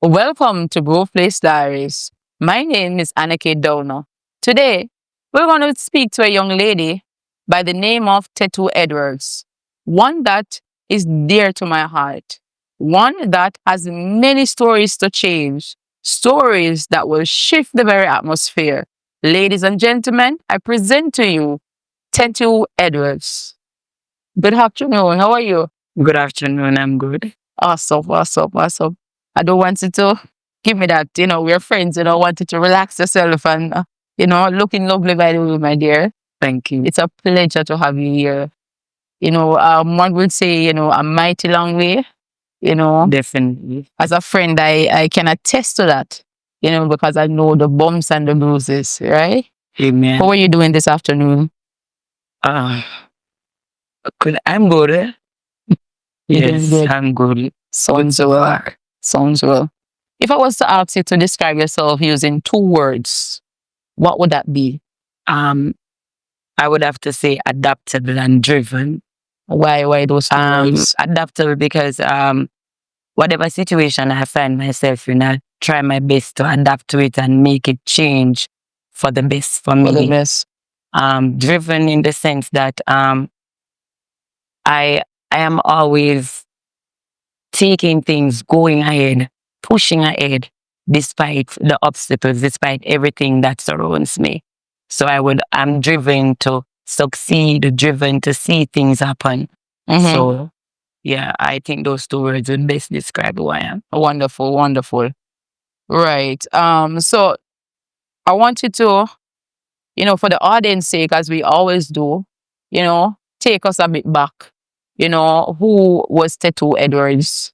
Welcome to Grove Place Diaries. My name is Annika Downer. Today, we're going to speak to a young lady by the name of Tatu Edwards, one that is dear to my heart, one that has many stories to change, stories that will shift the very atmosphere. Ladies and gentlemen, I present to you Tatu Edwards. Good afternoon. How are you? Good afternoon. I'm good. Awesome. I don't want you to give me that, we're friends, I want you to relax yourself and, looking lovely by the way, my dear. Thank you. It's a pleasure to have you here. One would say, a mighty long way, Definitely. as a friend, I can attest to that, because I know the bumps and the bruises, right? Amen. How are you doing this afternoon? Uh, I'm good. You're doing Yes, good. I'm good. Sounds well. Sounds well. If I was to ask you to describe yourself using 2 words, what would that be? Um, I would have to say adaptable and driven. Why those 2 words? Adaptable because whatever situation I find myself in, I try my best to adapt to it and make it change for the best for For the me. best. Driven in the sense that I am always taking things, going ahead, pushing ahead, despite the obstacles, despite everything that surrounds me. So I'm driven to succeed, driven to see things happen. Mhm. So yeah, I think those 2 words would best describe who I am. Wonderful. Right. So I want you to, for the audience sake, as we always do, take us a bit back. Who was Tatu Edwards,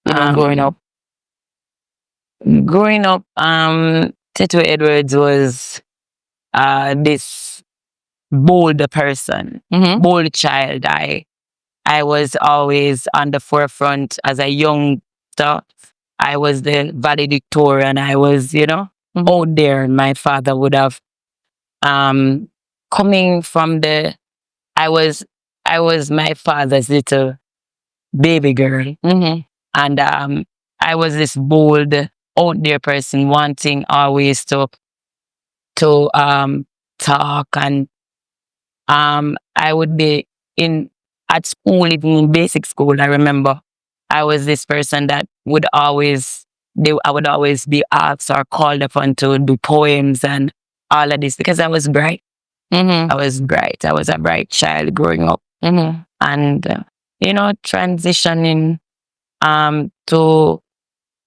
growing up? Growing up, Tatu Edwards was this bold person, Mhm. bold child. I was always on the forefront as a youngster. I was the valedictorian. I was, out there. My father would have coming from the I was my father's little baby girl. Mhm. And I was this bold out there person wanting always to talk, and I would be in at school, even in basic school. I remember I was this person that would always I would always be asked or called upon to do poems and all of this because I was bright. Mhm. I was bright. I was a bright child growing up, Mhm. and transitioning to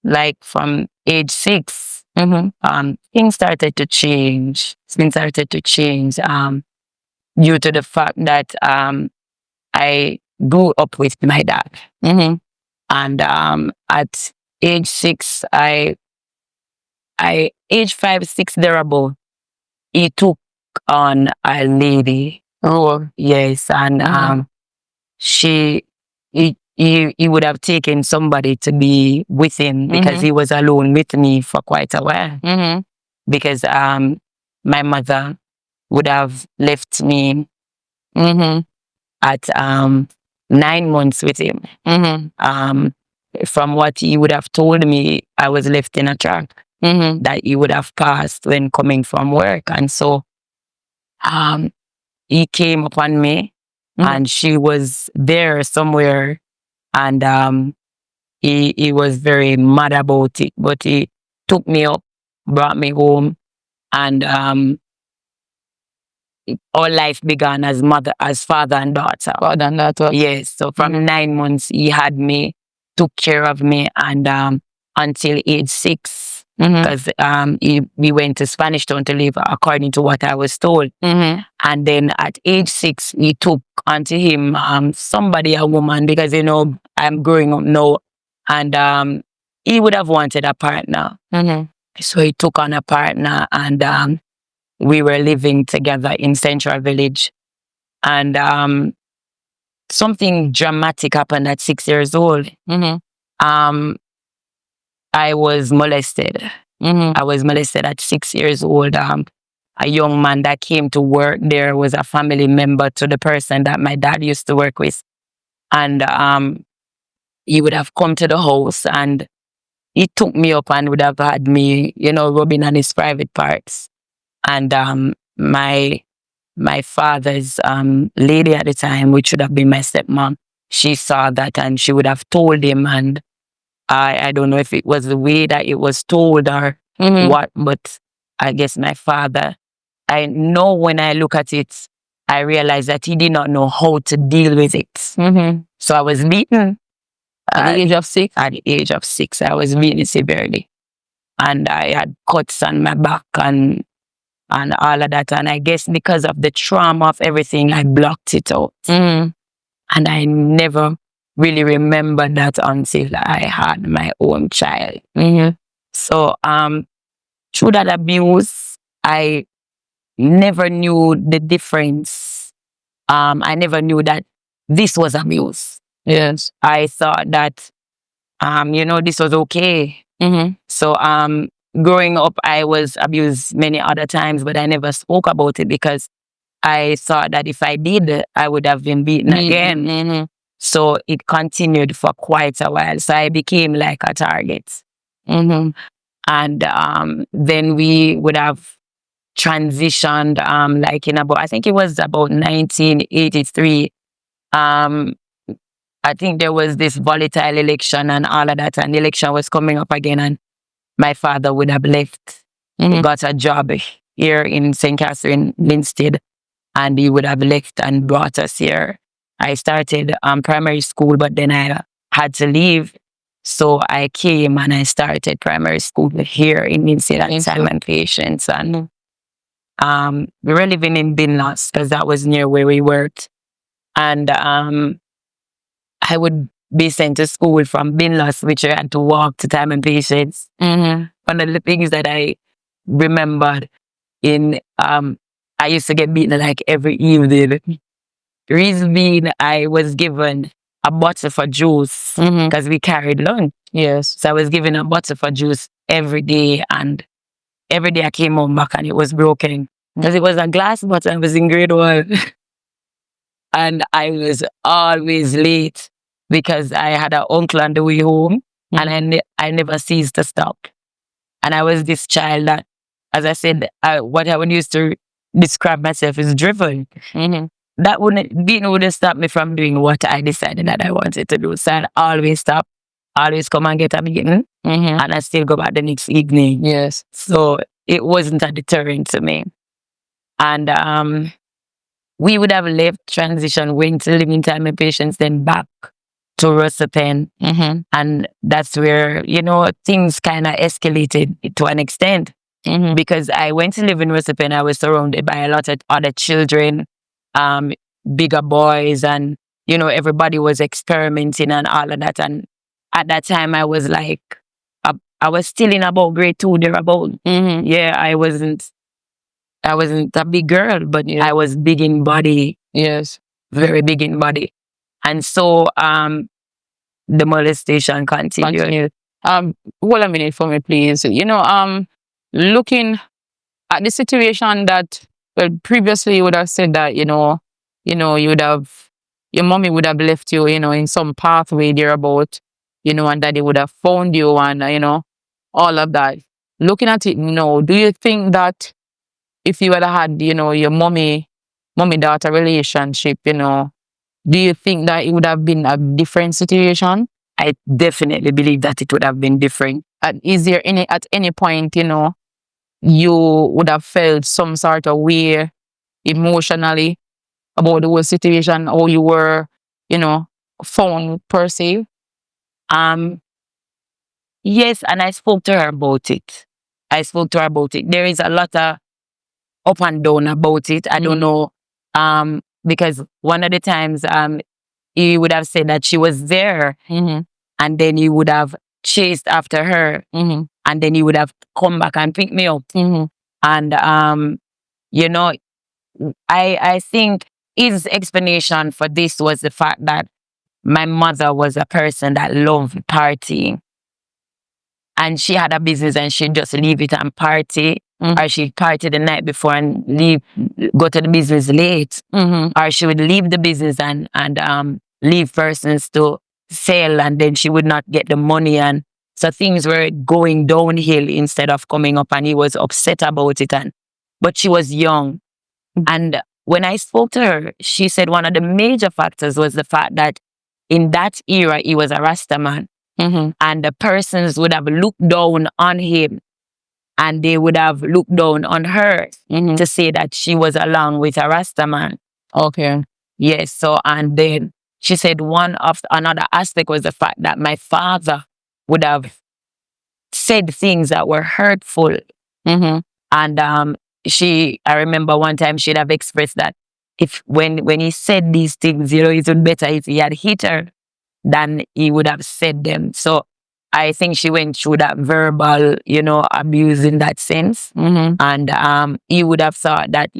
like from age 6, Mhm. things started to change. Things started to change due to the fact that I grew up with my dad. Mhm. And at age 6, I age 5, 6 thereabout, he took on a lady. Oh. Yes, and Mhm. she he would have taken somebody to be with him because Mhm. he was alone with me for quite a while. Mhm. Because my mother would have left me Mhm. at 9 months with him. Mhm. From what he would have told me, I was left in a track Mhm. that he would have passed when coming from work. And so he came upon me, and she was there somewhere, and he was very mad about it, but he took me up, brought me home, and our life began as father and daughter. Father and daughter. Yes. So from 9 months, he had me, took care of me, and until age 6, because we went to Spanish Town to live, according to what I was told. Mhm. And then at age 6, he took onto him somebody, a woman, because I'm growing up now, and he would have wanted a partner. Mhm. So he took on a partner, and we were living together in Central Village. And something dramatic happened at 6 years old. Mhm. Um, I was molested. Mhm. I was molested at 6 years old. A young man that came to work there was a family member to the person that my dad used to work with. And he would have come to the house, and he took me up and would have had me, rubbing on his private parts. And my father's lady at the time, which should have been my stepmom, she saw that and she would have told him. And I don't know if it was the way that it was told or what, but I guess my father, I know when I look at it, I realize that he did not know how to deal with it. So I was beaten. At the age of 6? At the age of 6, I was beaten severely. And I had cuts on my back and all of that. And I guess because of the trauma of everything, I blocked it out. And I never really remembered that until I had my own child. So through that abuse, I never knew the difference. I never knew that this was abuse. Yes. I thought that, this was okay. So growing up, I was abused many other times, but I never spoke about it because I thought that if I did, I would have been beaten again. So it continued for quite a while. So I became like a target. And then we would have transitioned, like in about, I think it was about 1983. I think there was this volatile election and all of that, and the election was coming up again, and my father would have left, got a job here in St. Catherine, Linstead, and he would have left and brought us here. I started primary school, but then I had to leave. So I came and I started primary school here in Linstead at Simon Patience. And we were living in Binloss because that was near where we worked. And I would be sent to school from Binloss, which I had to walk to Time and Patience. One of the things that I remembered I used to get beaten like every evening. Reason being, I was given a bottle for juice because we carried lunch. Yes. So I was given a bottle for juice every day, and every day I came home back and it was broken because it was a glass bottle. I was in grade 1. And I was always late because I had an uncle on the way home, and I never ceased to stop. And I was this child that, as I said, what I would use to describe myself is driven. That wouldn't stop me from doing what I decided that I wanted to do. So I'd always stop, always come and get a beating, and I still go back the next evening. Yes. So it wasn't a deterrent to me. And we would have left, transition, went to living Time and Patience, then back to Russell Pen. And that's where, things kind of escalated to an extent. Because I went to live in Russell Pen, I was surrounded by a lot of other children, bigger boys, and, everybody was experimenting and all of that. And at that time, I was like, I was still in about grade 2, thereabout. Yeah, I wasn't a big girl, but I was big in body. Yes. Very big in body. And so the molestation continued. Hold a minute for me, please. Looking at the situation that, well, previously you would have said that, your mommy would have left you, in some pathway thereabout, and daddy would have found you and, all of that. Looking at it now, do you think that if you had, your mommy-daughter relationship, do you think that it would have been a different situation? I definitely believe that it would have been different. Is there at any point, you would have felt some sort of way emotionally about the whole situation, or you were, found per se? Yes, and I spoke to her about it. There is a lot of up and down about it. I don't know, because one of the times he would have said that she was there, and then he would have chased after her, and then he would have come back and pick me up. And I think his explanation for this was the fact that my mother was a person that loved partying. And she had a business and she'd just leave it and party. Or she'd party the night before and go to the business late. Or she would leave the business and leave persons to sell, and then she would not get the money. And So things were going downhill instead of coming up, and he was upset about it. But she was young. And when I spoke to her, she said one of the major factors was the fact that in that era, he was a Rasta man. And the persons would have looked down on him, and they would have looked down on her to say that she was along with a Rasta man. Okay. Yes. So, and then she said another aspect was the fact that my father would have said things that were hurtful. And I remember one time she'd have expressed that if when he said these things, it would be better if he had hit her than he would have said them. So I think she went through that verbal, abuse in that sense. And he would have thought that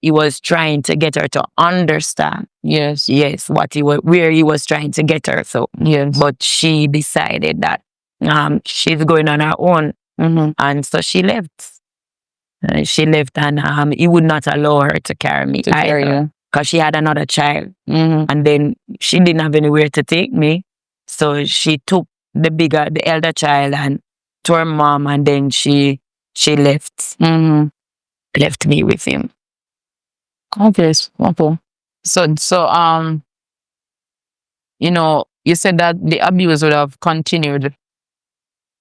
he was trying to get her to understand. Yes. Yes, where he was trying to get her. So yes. But she decided that she's going on her own. And so she left. And he would not allow her to carry me either, because she had another child. And then she didn't have anywhere to take me. So she took the elder child and to her mom, and then she left. Left me with him. Okay. So you said that the abuse would have continued.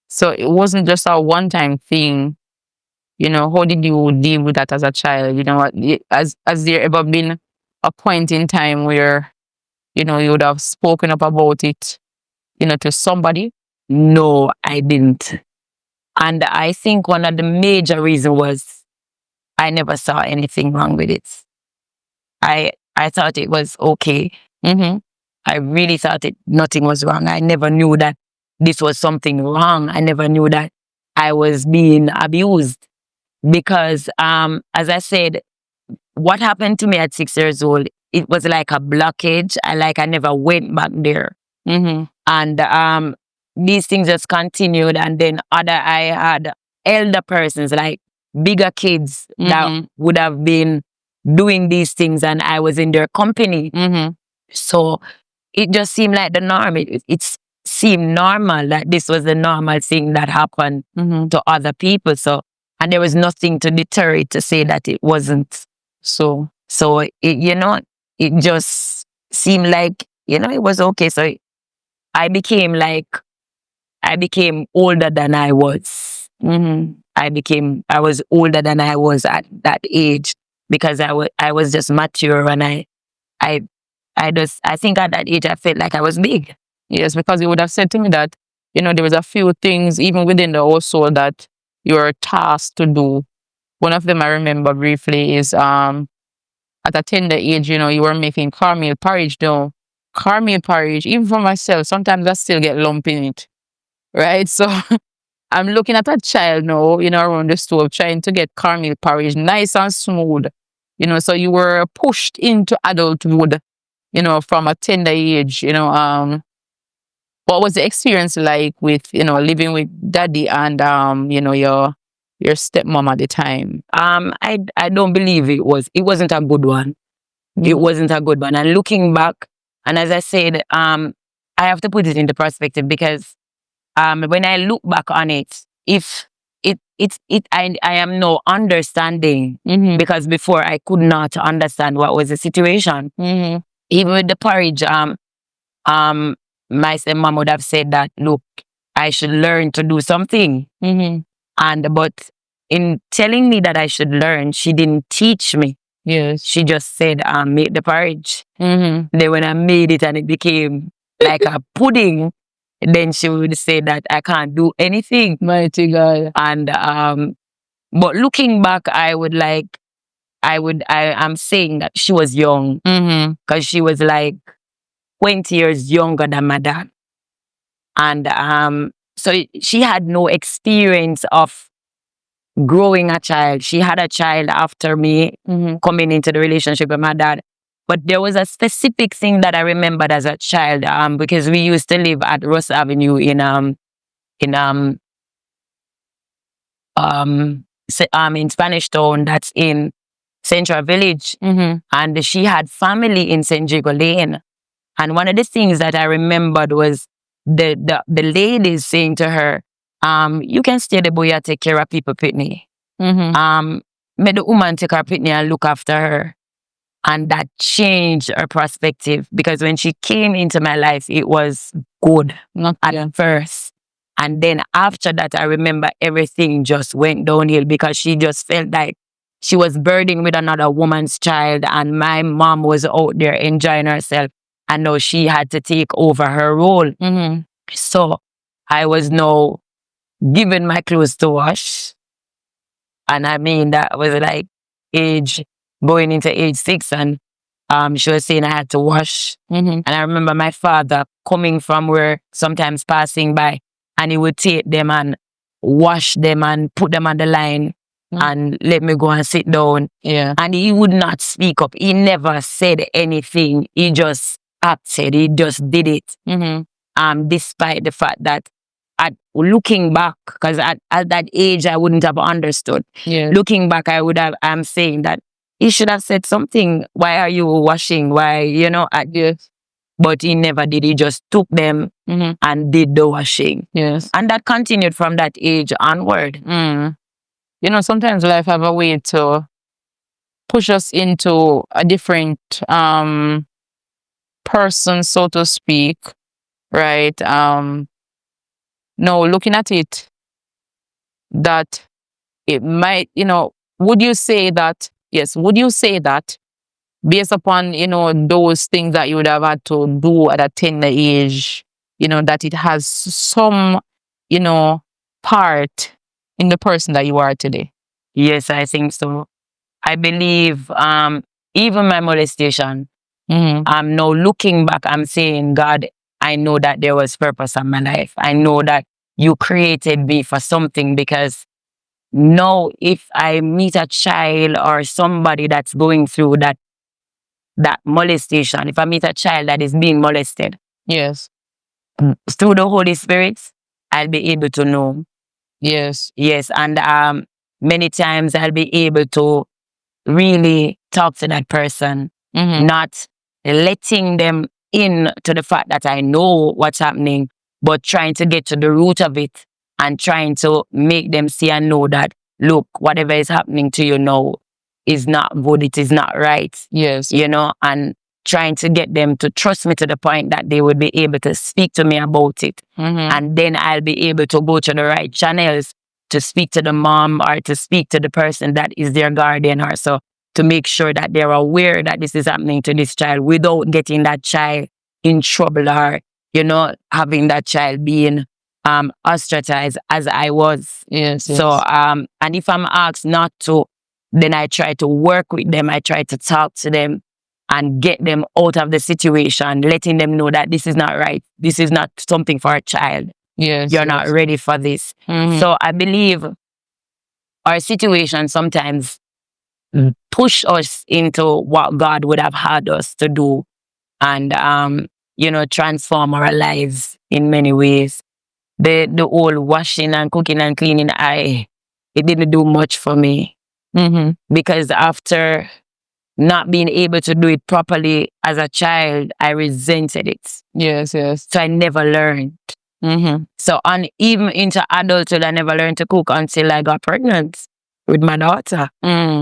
So it wasn't just a one-time thing. How did you deal with that as a child? Has there ever been a point in time where, you would have spoken up about it, to somebody? No, I didn't. And I think one of the major reasons was I never saw anything wrong with it. I thought it was okay. I really thought nothing was wrong. I never knew that this was something wrong. I never knew that I was being abused. Because, as I said, what happened to me at 6 years old, it was like a blockage. I never went back there. And these things just continued. And then I had elder persons, like bigger kids that would have been doing these things, and I was in their company. So it just seemed like the norm. It seemed normal that this was the normal thing that happened to other people. And there was nothing to deter it to say that it wasn't. So it just seemed like, it was okay. So I became older than I was. I was older than I was at that age, because I was just mature, and I think at that age I felt like I was big. Yes, because you would have said to me that, there was a few things even within the household that you were tasked to do. One of them I remember briefly is at a tender age, you were making cornmeal porridge. Cornmeal porridge, even for myself, sometimes I still get lump in it. Right? So I'm looking at a child now, around the stove, trying to get cornmeal porridge nice and smooth. So you were pushed into adulthood, from a tender age. What was the experience like with, living with daddy and your stepmom at the time? I don't believe it wasn't a good one. It wasn't a good one. And looking back, and as I said, I have to put it into perspective, because when I look back on it, I am now understanding, because before I could not understand what was the situation. Even with the porridge, my stepmom would have said that, look, I should learn to do something. But in telling me that I should learn, she didn't teach me. Yes. She just said, make the porridge. Then when I made it and it became like a pudding, then she would say that I can't do anything. Mighty God. And but looking back, I'm saying that she was young, because she was like 20 years younger than my dad. And so she had no experience of growing a child. She had a child after me coming into the relationship with my dad. But there was a specific thing that I remembered as a child, because we used to live at Ross Avenue in Spanish Town, that's in Central Village. And she had family in St. Jago Lane. And one of the things that I remembered was the lady is saying to her, you can stay the boy and take care of people pitney. May the woman take her pitney and look after her. And that changed her perspective, because when she came into my life, it was good at first. And then after that, I remember everything just went downhill, because she just felt like she was burdened with another woman's child, and my mom was out there enjoying herself, and now she had to take over her role. So I was now given my clothes to wash. And I mean, that was like going into age 6, and she was saying I had to wash. And I remember my father coming from where, sometimes passing by, and he would take them and wash them and put them on the line and let me go and sit down. And he would not speak up. He never said anything. He just acted. He just did it. Despite the fact that, looking back, because at that age I wouldn't have understood. Looking back, I'm saying that he should have said something. Why are you washing? Why, But he never did. He just took them and did the washing. And that continued from that age onward. Sometimes life have a way to push us into a different person, so to speak, right? No, looking at it, that it might, would you say that, based upon, those things that you would have had to do at a tender age, that it has some, part in the person that you are today? Yes, I think so. I believe even my molestation, now looking back, I'm saying, God, I know that there was purpose in my life. I know that you created me for something, because now if I meet a child or somebody that's going through that molestation, if I meet a child that is being molested, through the Holy Spirit, I'll be able to know. Yes. And many times I'll be able to really talk to that person, not letting them in to the fact that I know what's happening, but trying to get to the root of it and trying to make them see and know that, look, whatever is happening to you now is not good, it is not right. And trying to get them to trust me to the point that they would be able to speak to me about it. And then I'll be able to go to the right channels to speak to the mom or to speak to the person that is their guardian, or so, to make sure that they're aware that this is happening to this child, without getting that child in trouble, or, having that child being ostracized as I was. So, and if I'm asked not to, then I try to work with them. I try to talk to them and get them out of the situation, letting them know that this is not right. This is not something for a child. You're not ready for this. So I believe our situation sometimes push us into what God would have had us to do, and transform our lives in many ways. The whole washing and cooking and cleaning, it didn't do much for me, because after not being able to do it properly as a child, I resented it. So I never learned. So even into adulthood, I never learned to cook until I got pregnant with my daughter.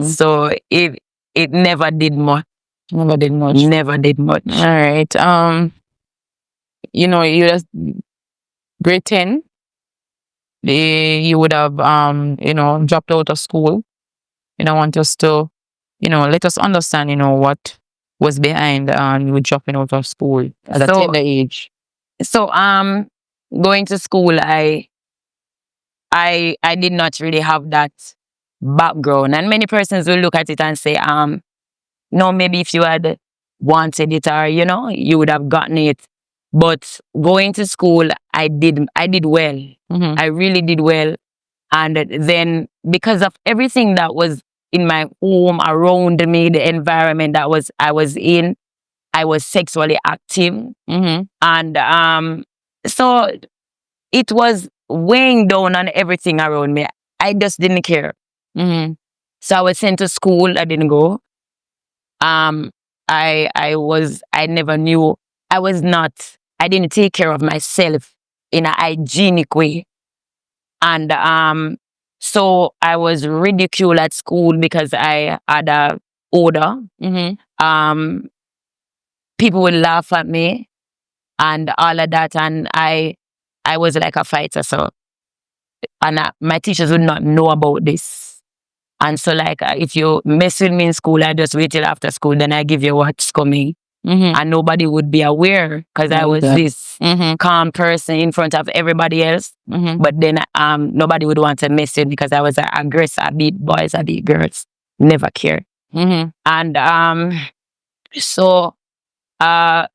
So it never did much. Never did much. All right. You just grade 10. You would have dropped out of school. I want us to, let us understand, what was behind you dropping out of school at a tender age. So going to school, I did not really have that background, and many persons will look at it and say, no, maybe if you had wanted it, or you would have gotten it. But going to school, I did well. I really did well. And then, because of everything that was in my home, around me, the environment that I was in, I was sexually active. And so it was weighing down on everything around me. I just didn't care. So I was sent to school. I didn't go. I never knew. I was not I didn't take care of myself in a hygienic way. And so I was ridiculed at school because I had a odor. Um, People would laugh at me and all of that. And I was like a fighter. So, and my teachers would not know about this. And so, like, if you mess with me in school, I just wait till after school, then I give you what's coming. And nobody would be aware because I was this calm person in front of everybody else. But then nobody would want to mess with me because I was an aggressor. I beat boys, I beat girls. Never care. And so I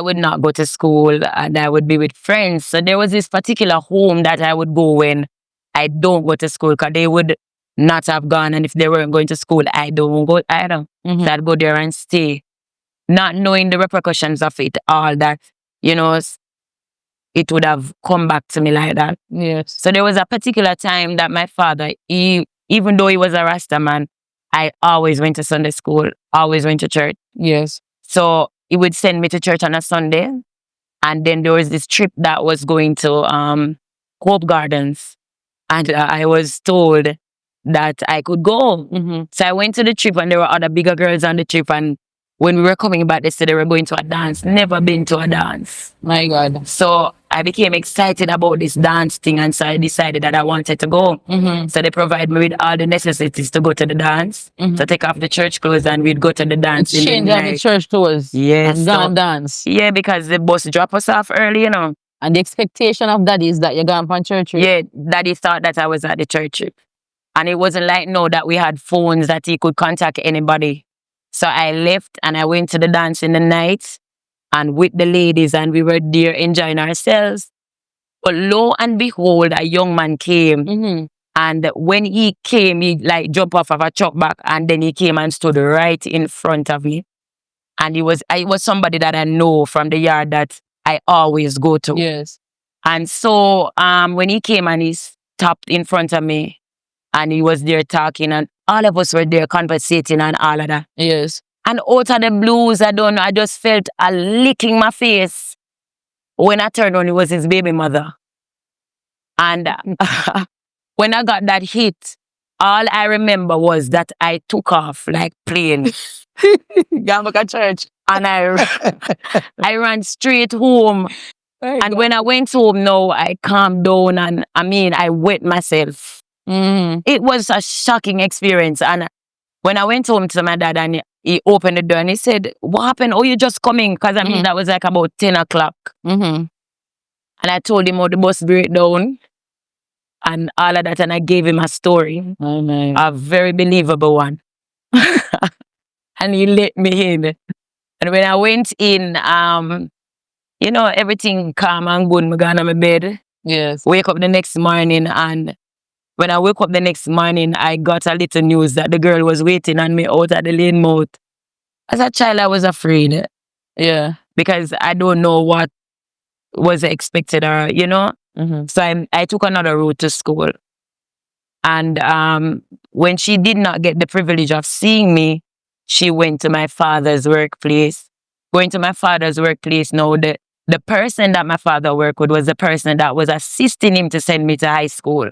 would not go to school and I would be with friends. So there was this particular home that I would go when I don't go to school because they would not have gone. And if they weren't going to school, I don't go either. So I'd go there and stay, not knowing the repercussions of it all, that, you know, it would have come back to me like that. Yes. So there was a particular time that my father, even though he was a Rasta man, I always went to Sunday school, always went to church. Yes. So he would send me to church on a Sunday. And then there was this trip that was going to Hope Gardens. And I was told that I could go. So I went to the trip and there were other bigger girls on the trip. And when we were coming back, they said they were going to a dance. Never been to a dance. My God. So I became excited about this dance thing. And so I decided that I wanted to go. So they provide me with all the necessities to go to the dance, to take off the church clothes, and we'd go to the dance. Change of the church clothes. Yes. And go and dance. Yeah, because the bus drop us off early, you know. And the expectation of that is that you're going on church trip. Yeah, daddy thought that I was at the church trip. And it wasn't like, no, that we had phones that he could contact anybody. So I left and I went to the dance in the night and with the ladies, and we were there enjoying ourselves. But lo and behold, a young man came. And when he came, he like jumped off of a truck back, and then he came and stood right in front of me. And it was somebody that I know from the yard that I always go to. Yes. And so when he came and he stopped in front of me and he was there talking, and all of us were there conversating and all of that. Yes. And out of the blues, I don't know, I just felt a lick in my face. When I turned on, it was his baby mother. And when I got that hit, all I remember was that I took off like plane. Gone back at church. And I ran straight home. And when I went home now, I calmed down and I wet myself. It was a shocking experience. And when I went home to my dad and he opened the door and he said, "What happened? Oh, you just coming?" Because that was like about 10 o'clock. And I told him how the bus break down and all of that. And I gave him a story. Oh, man. A very believable one. And he let me in. And when I went in, everything calm and good. I got on my bed. Yes. Wake up the next morning, and when I woke up the next morning, I got a little news that the girl was waiting on me out at the lane mouth. As a child, I was afraid. Yeah. Because I don't know what was expected or, So I took another route to school. And when she did not get the privilege of seeing me, she went to my father's workplace. Going to my father's workplace now, the person that my father worked with was the person that was assisting him to send me to high school.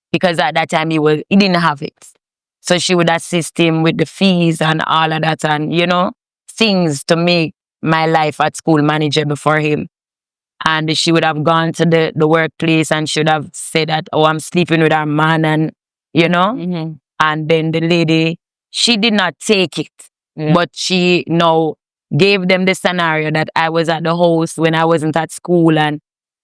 Because at that time he didn't have it. So she would assist him with the fees and all of that and, things to make my life at school manageable for him. And she would have gone to the workplace and she would have said that, "Oh, I'm sleeping with our man," and, And then the lady, she did not take it. But she gave them the scenario that I was at the house when I wasn't at school. And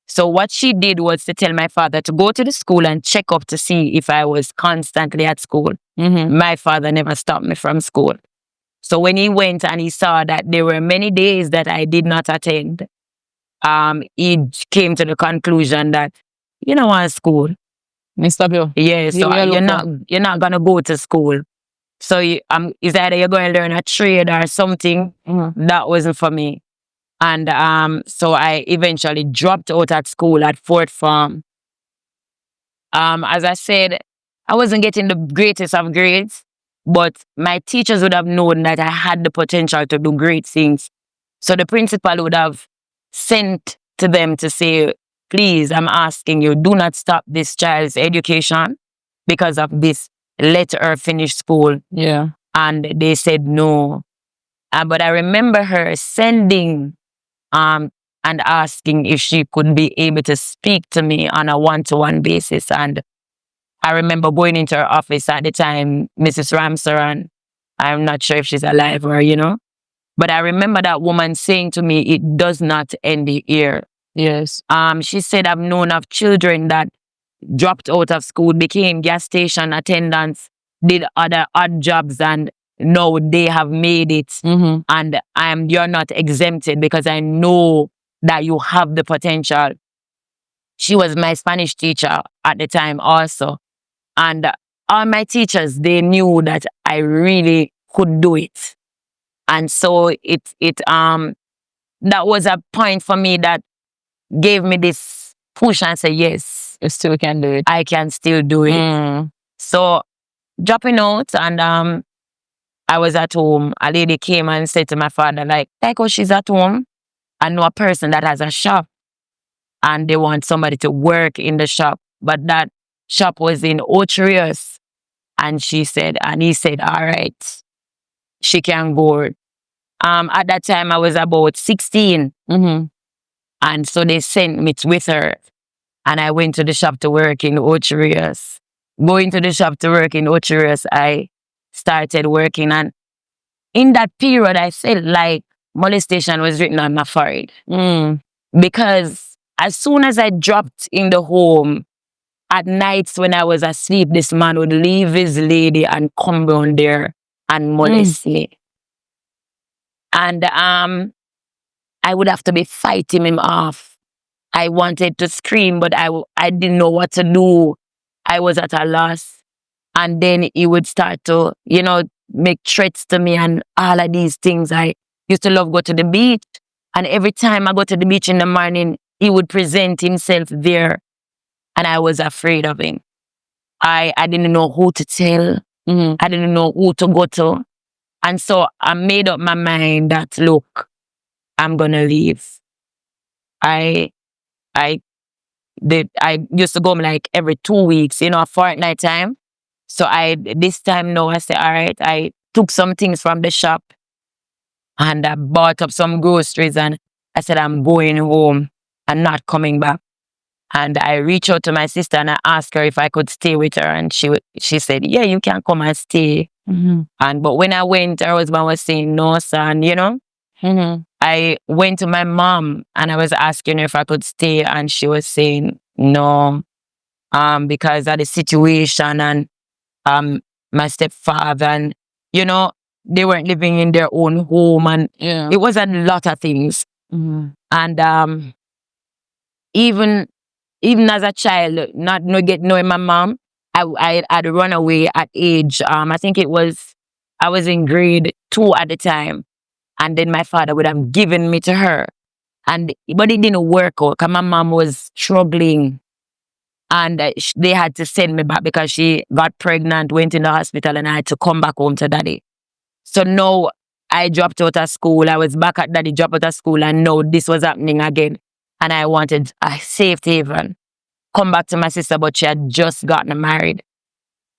so what she did was to tell my father to go to the school and check up to see if I was constantly at school. My father never stopped me from school. So when he went and he saw that there were many days that I did not attend, he came to the conclusion that, you don't want school. Stop you. Yeah, so you're not gonna go to school. So it's either you're going to learn a trade or something. That wasn't for me. And so I eventually dropped out at school at Fort Farm. As I said, I wasn't getting the greatest of grades, but my teachers would have known that I had the potential to do great things. So the principal would have sent to them to say, please, I'm asking you, do not stop this child's education because of this. Let her finish school. Yeah. And they said no. But I remember her sending and asking if she could be able to speak to me on a one-to-one basis. And I remember going into her office at the time, Mrs. Ramsaran. I'm not sure if she's alive or, but I remember that woman saying to me, it does not end here. Yes. She said, I've known of children that dropped out of school, became gas station attendants, did other odd jobs, and now they have made it. Mm-hmm. And you're not exempted because I know that you have the potential. She was my Spanish teacher at the time also. And all my teachers, they knew that I really could do it. And so that was a point for me that gave me this push and say, yes, You still can do it. I can still do it. Mm. So dropping out, and I was at home. A lady came and said to my father, like oh, she's at home. I know a person that has a shop and they want somebody to work in the shop. But that shop was in Ocherius. And he said, all right, she can go. At that time, I was about 16. Mm-hmm. And so they sent me with her. And I went to the shop to work in Ocherius. Going to the shop to work in Ocherius, I started working. And in that period, I felt like molestation was written on my forehead. Because as soon as I dropped in the home, at nights when I was asleep, this man would leave his lady and come down there and molest me. And I would have to be fighting him off. I wanted to scream, but I didn't know what to do. I was at a loss. And then he would start to, make threats to me and all of these things. I used to love go to the beach. And every time I go to the beach in the morning, he would present himself there. And I was afraid of him. I didn't know who to tell. Mm-hmm. I didn't know who to go to. And so I made up my mind that, look, I'm going to leave. I used to go like every 2 weeks, a fortnight time. So this time now I said, all right, I took some things from the shop and I bought up some groceries and I said, I'm going home and not coming back. And I reached out to my sister and I asked her if I could stay with her. And she said, yeah, you can come and stay. Mm-hmm. But when I went, her husband was saying, no, son, Mm-hmm. I went to my mom and I was asking her if I could stay. And she was saying, no, because of the situation and my stepfather and, they weren't living in their own home. And it was a lot of things. Mm-hmm. And even as a child, not knowing my mom, I had run away at age, I think I was in grade 2 at the time. And then my father would have given me to her. But it didn't work out because my mom was struggling. And they had to send me back because she got pregnant, went in the hospital, and I had to come back home to daddy. So now I dropped out of school. I was back at daddy, dropped out of school, and now this was happening again. And I wanted a safe haven. Come back to my sister, but she had just gotten married.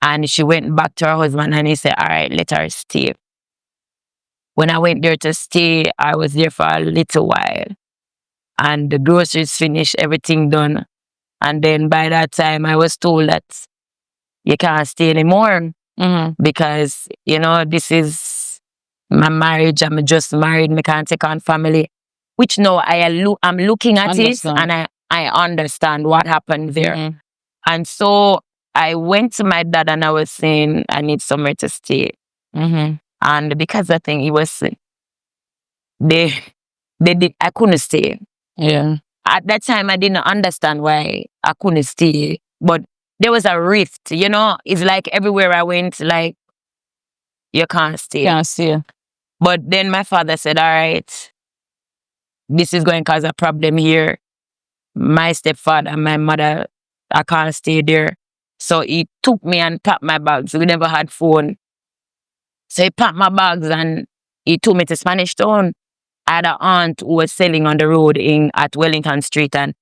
And she went back to her husband and he said, all right, let her stay. When I went there to stay, I was there for a little while. And the groceries finished, everything done. And then by that time, I was told that you can't stay anymore. Mm-hmm. Because, this is my marriage. I'm just married. I can't take on family. Which now I'm looking at it and I understand what happened there. Mm-hmm. And so I went to my dad and I was saying, I need somewhere to stay. Mm-hmm. And because I think he was, I couldn't stay. Yeah. At that time, I didn't understand why I couldn't stay. But there was a rift, It's like everywhere I went, like, you can't stay. Can't stay. But then my father said, all right, this is going to cause a problem here. My stepfather and my mother, I can't stay there. So he took me and packed my bags. We never had phone. So he packed my bags and he took me to Spanish Town. I had an aunt who was selling on the road in at Wellington Street, and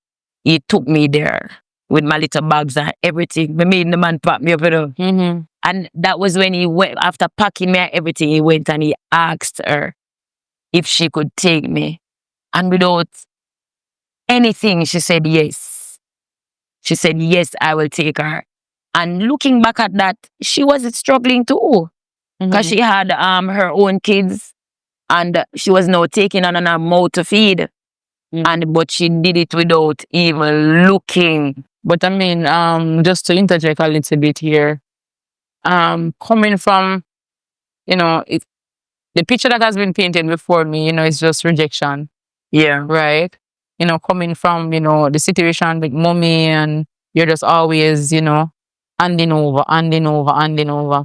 he took me there with my little bags and everything. Me made the man pack me up, you know. And that was when he went, after packing me and everything, he went and he asked her if she could take me. And without anything, she said yes. She said, yes, I will take her. And looking back at that, she was struggling too. Because she had her own kids, and she was now taking on her mouth to feed. But she did it without even looking. But I mean, just to interject a little bit here, coming from, the picture that has been painted before me, is just rejection, Yeah. right? Coming from, the situation with mommy, and you're just always, handing over, handing over, handing over.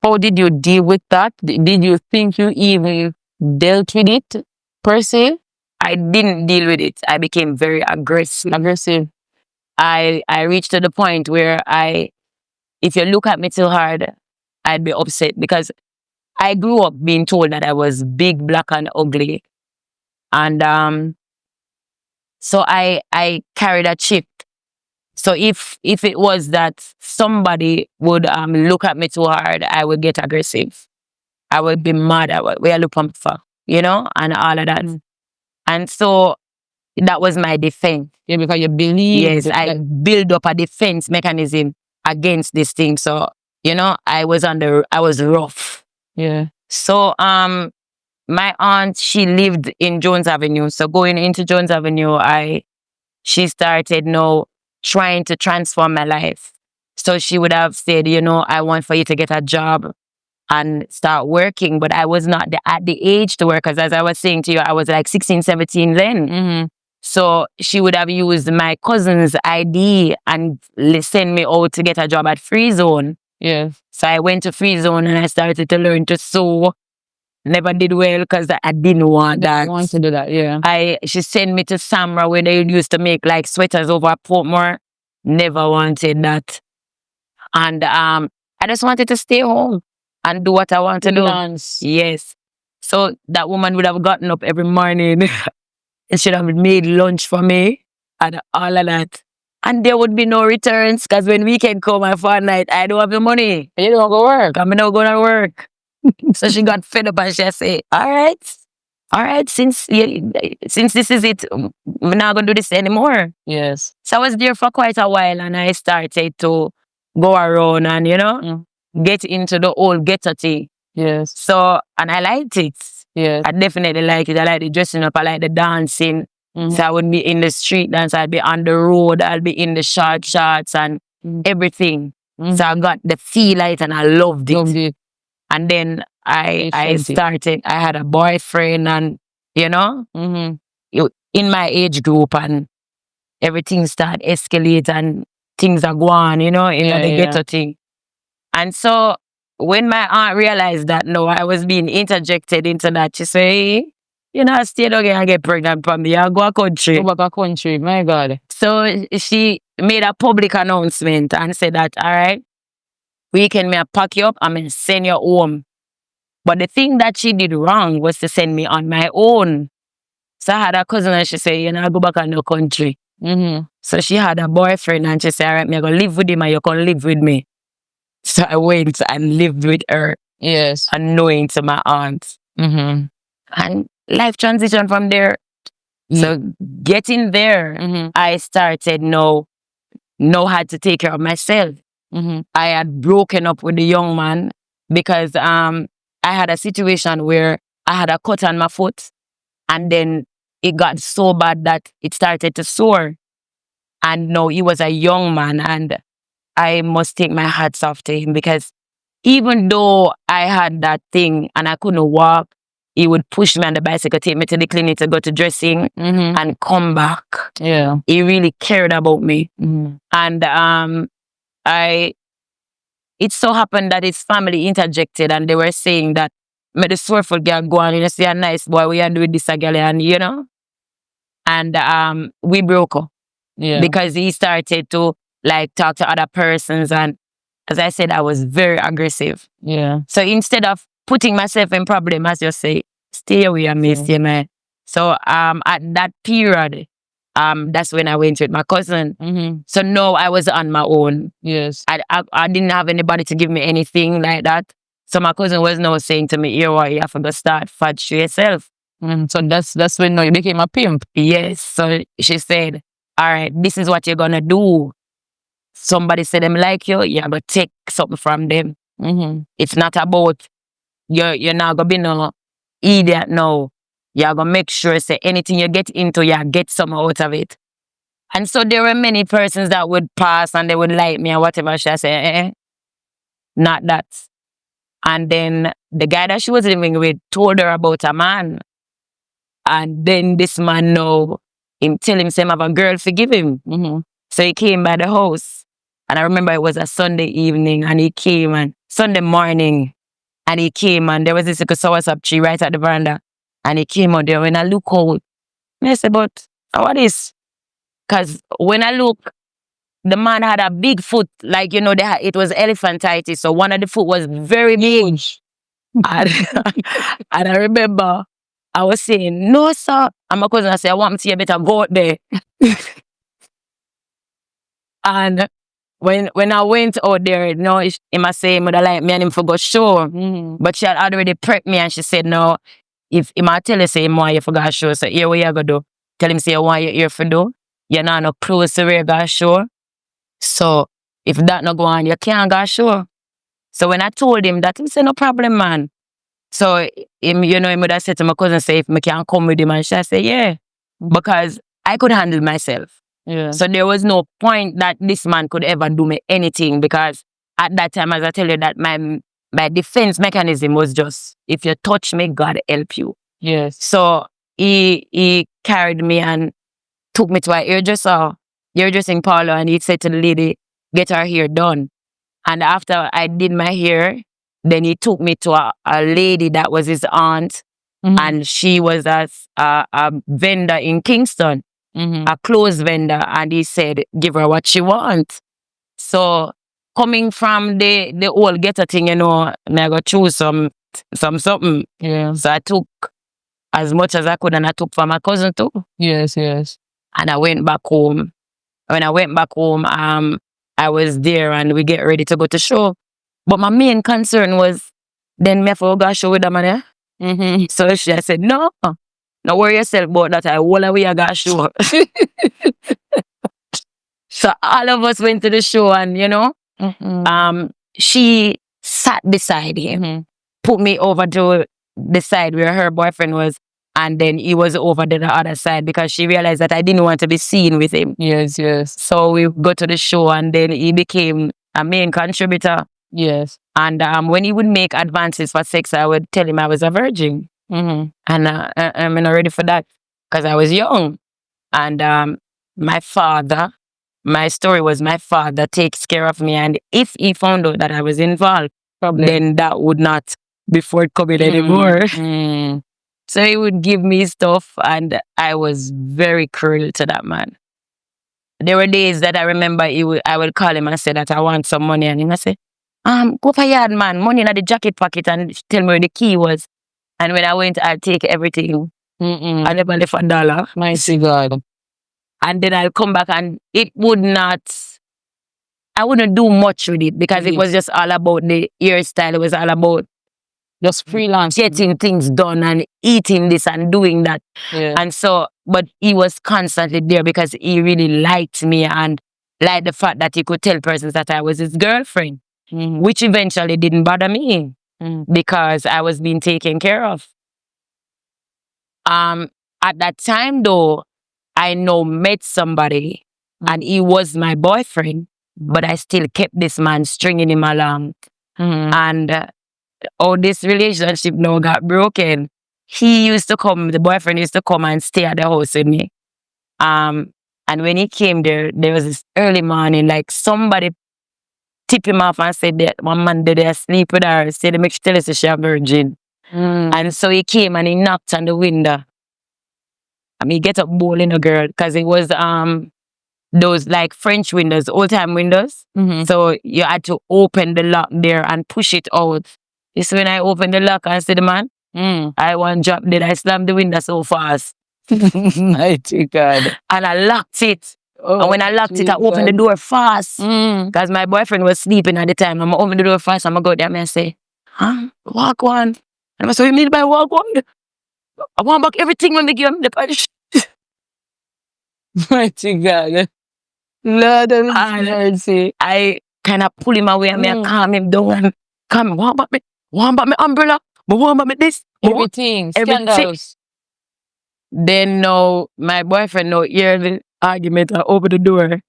How did you deal with that? Did you think you even dealt with it per se? I didn't deal with it. I became very aggressive. I reached to the point where if you look at me too hard, I'd be upset, because I grew up being told that I was big, black, and ugly. And so I carried a chip. So if it was that somebody would look at me too hard, I would get aggressive. I would be mad at what we are looking for, and all of that. And so that was my defense. Yeah, because you believe. Yes, I build up a defense mechanism against this thing. So, I was rough. Yeah. So my aunt, she lived in Jones Avenue. So going into Jones Avenue, she started now trying to transform my life. So she would have said, I want for you to get a job and start working. But I was not at the age to work, because as I was saying to you, I was like 16, 17 then. So she would have used my cousin's ID and send me out to get a job at Free Zone. Yes. So I went to Free Zone and I started to learn to sew. Never did well because I didn't want that. I want to do that, yeah. She sent me to Samra, where they used to make like sweaters over at Portmore. Never wanted that. And I just wanted to stay home and do what I want to do. Yes. So that woman would have gotten up every morning and should have made lunch for me and all of that. And there would be no returns, because when weekend come and for night, I don't have the money. You don't go work. I'm not going to work. So she got fed up and she said, all right, since this is it, we're not going to do this anymore. Yes. So I was there for quite a while, and I started to go around and, get into the old ghetto thing. Yes. So, and I liked it. Yes. I definitely like it. I like the dressing up. I like the dancing. So I would be in the street dance. I'd be on the road. I'd be in the short shorts and everything. So I got the feel of it and I loved it. And then I started, I had a boyfriend and, in my age group, and everything started escalate and things are going, in the ghetto thing. And so when my aunt realized that, no, I was being interjected into that, she said, hey, stay down here and get pregnant from me. I'll go a country. Go back a country, my God. So she made a public announcement and said that, all right, weekend me I pack you up, I'm going to send you home. But the thing that she did wrong was to send me on my own. So I had a cousin and she said, I'll go back in the country. So she had a boyfriend and she said, all right, I'm going to live with him and you can live with me. So I went and lived with her. Yes. Unknowing to my aunt. And life transition from there. So getting there, I started know how to take care of myself. I had broken up with the young man because I had a situation where I had a cut on my foot, and then it got so bad that it started to sore. And no, he was a young man, and I must take my hats off to him, because even though I had that thing and I couldn't walk, he would push me on the bicycle, take me to the clinic to go to dressing and come back. Yeah. He really cared about me. And it so happened that his family interjected and they were saying that me the sorrowful girl go on, see a nice boy, we are doing this again, and and we broke up. Yeah. Because he started to talk to other persons, and as I said, I was very aggressive. Yeah. So instead of putting myself in problem, as you say, stay away and miss you, man. So at that period, that's when I went with my cousin. So no, I was on my own. Yes. I didn't have anybody to give me anything like that. So my cousin was now saying to me, here what you have to go start fat for yourself. So that's when now you became a pimp. Yes. So she said, all right, this is what you're gonna do. Somebody said them like you, you're gonna take something from them. It's not about you're not gonna be no idiot now. You're gonna make sure say anything you get into, you get some out of it. And so there were many persons that would pass and they would like me or whatever. She say, not that. And then the guy that she was living with told her about a man. And then this man now, him tell him say him have a girl forgive him. So he came by the house. And I remember it was a Sunday evening and he came and Sunday morning. And he came and there was this little soursop tree right at the veranda. And he came out there when I look out. And I said, but what is? Because when I look, the man had a big foot, like, it was elephantitis. So one of the foot was very big. And, and I remember I was saying, no, sir. And my cousin, I said, I want to see you better go out there. And when I went out there, he must say, mother like me and him for go show. But she had already prepped me and she said, no, if he might tell you, say, more you forgot show. So here what you gonna do? Tell him, say, you want your ear for do. You're not no close to where you got show. So if that not go on, you can't go show. So when I told him that, he said, no problem, man. So him, he would have said to my cousin, say, if I can come with him, and she said, yeah. Because I could handle myself. Yeah. So there was no point that this man could ever do me anything because at that time, as I tell you, that my defense mechanism was just, if you touch me, God help you. Yes. So he carried me and took me to a hairdressing parlor, and he said to the lady, get her hair done. And after I did my hair, then he took me to a lady that was his aunt, and she was a vendor in Kingston, a clothes vendor, and he said, give her what she wants. So coming from the whole getter thing, I got choose some something. Yeah. So I took as much as I could, and I took for my cousin too. Yes. And I went back home. When I went back home, I was there and we get ready to go to show. But my main concern was, then me have to go show with them, man. So she said, no worry yourself about that. I will away I got show. So all of us went to the show and, she sat beside him, put me over to the side where her boyfriend was, and then he was over to the other side because she realized that I didn't want to be seen with him. Yes. So we go to the show and then he became a main contributor. Yes. And when he would make advances for sex, I would tell him I was a virgin. And I'm not ready for that because I was young. And my story was my father takes care of me. And if he found out that I was involved, then that would not be forthcoming anymore. So he would give me stuff and I was very cruel to that man. There were days that I remember I would call him and say that I want some money, and he would say, go for yard, man, money in the jacket pocket, and tell me where the key was. And when I went, I'd take everything. I never left $1. Mighty God. And then I'll come back and I wouldn't do much with it because it was just all about the hairstyle. It was all about just freelance, getting things done and eating this and doing that. Yeah. And so, but he was constantly there because he really liked me and liked the fact that he could tell persons that I was his girlfriend, which eventually didn't bother me because I was being taken care of. At that time though, I now met somebody and he was my boyfriend, but I still kept this man stringing him along. And this relationship now got broken. The boyfriend used to come and stay at the house with me. And when he came there was this early morning, like somebody tipped him off and said that one man did sleep with her, said make she tell us she's a virgin. And so he came and he knocked on the window. He get up bowling a girl because it was those like French windows, old time windows. So you had to open the lock there and push it out. It's when I open the lock and see the man. Mm. I want drop dead. I slammed the window so fast. Mighty God. And I locked it. Oh, And when I locked it, I opened the door fast. Because my boyfriend was sleeping at the time. I'm open the door fast. I'm going to go there and I say, huh? Walk one. And I say, you mean by walk one? I want back everything when they give me the punch. Mighty God. Lord have And mercy. I kind of pull him away and I calm him down and calm him. What about me? What about my umbrella? What about me this? Everything. Everything. Scandals. Then now, my boyfriend now hear the argument and open the door.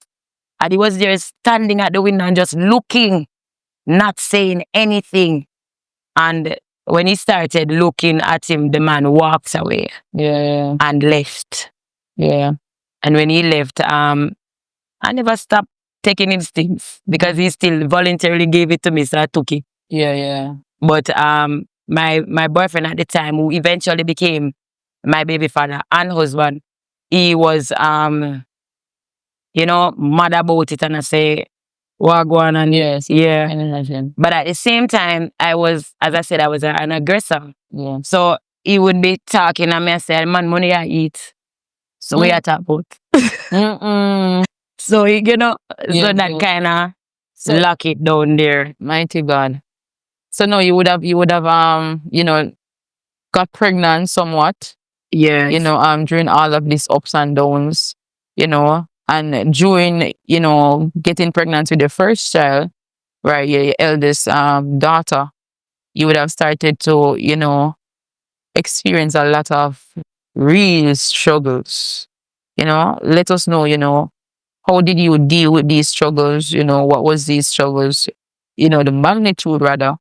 And he was there standing at the window and just looking, not saying anything. And when he started looking at him, the man walked away. Yeah. And left. Yeah. And when he left, I never stopped taking his things because he still voluntarily gave it to me, so I took it. Yeah, yeah. But my boyfriend at the time, who eventually became my baby father and husband, he was mad about it, and I say, wagwan, and yes, yeah. I can imagine. But at the same time, I was, as I said, I was an aggressor. Yeah. So he would be talking and me I said, man, money I eat. So we are talk about. So Yeah, so that kind of lock it down there. Mighty God. So no, you would have got pregnant somewhat. Yes. During all of these ups and downs, and during, getting pregnant with your first child, right, your eldest daughter, you would have started to, experience a lot of real struggles. Let us know, how did you deal with these struggles? What was these struggles? The magnitude rather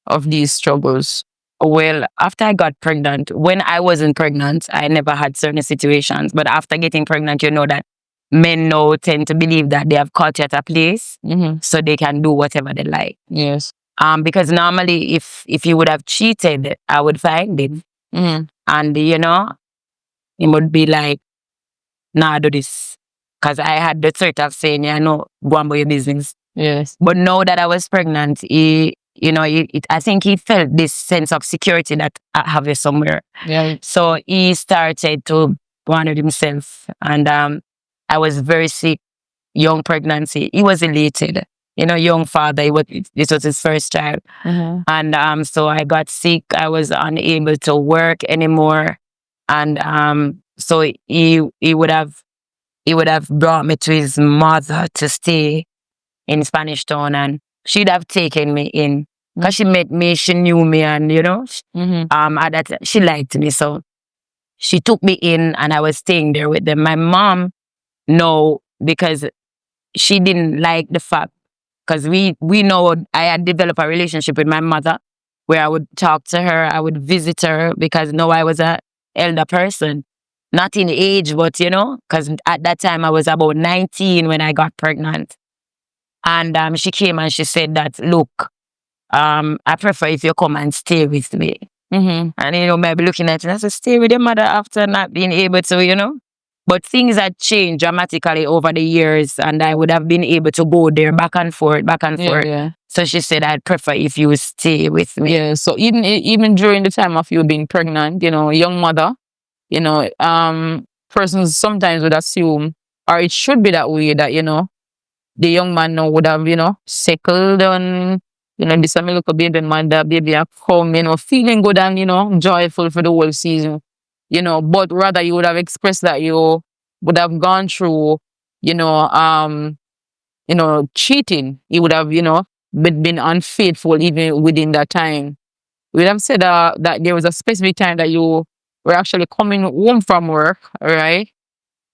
of these struggles. Well, after I got pregnant, when I wasn't pregnant, I never had certain situations. But after getting pregnant, you know that men now tend to believe that they have caught you at a place, so they can do whatever they like. Yes. Because normally, if you would have cheated, I would find him, and he would be like, "Nah, do this," because I had the threat of saying, "Yeah, no, go on about your business." Yes. But now that I was pregnant, I think he felt this sense of security that I have it somewhere. Yeah. So he started to wonder himself. And I was very sick, young pregnancy. He was elated. Young father. This was his first child. And so I got sick. I was unable to work anymore. And so he would have brought me to his mother to stay in Spanish Town, and she'd have taken me in because she met me, she knew me, and at that she liked me, so she took me in, and I was staying there with them. My mom, no, because she didn't like the fact, because we know I had developed a relationship with my mother where I would talk to her, I would visit her, because now I was a elder person, not in age, but because at that time I was about 19 when I got pregnant. And she came and she said that, look, I prefer if you come and stay with me. And, maybe looking at it, I said, stay with your mother after not being able to. But things had changed dramatically over the years, and I would have been able to go there back and forth. Yeah. So she said, I'd prefer if you stay with me. Yeah. So even during the time of you being pregnant, young mother, persons sometimes would assume, or it should be that way, that, the young man now would have, settled on, this a me look a baby man, that baby a come, feeling good and, joyful for the whole season. But rather you would have expressed that you would have gone through, cheating. You would have, been unfaithful even within that time. We would have said that there was a specific time that you were actually coming home from work, right?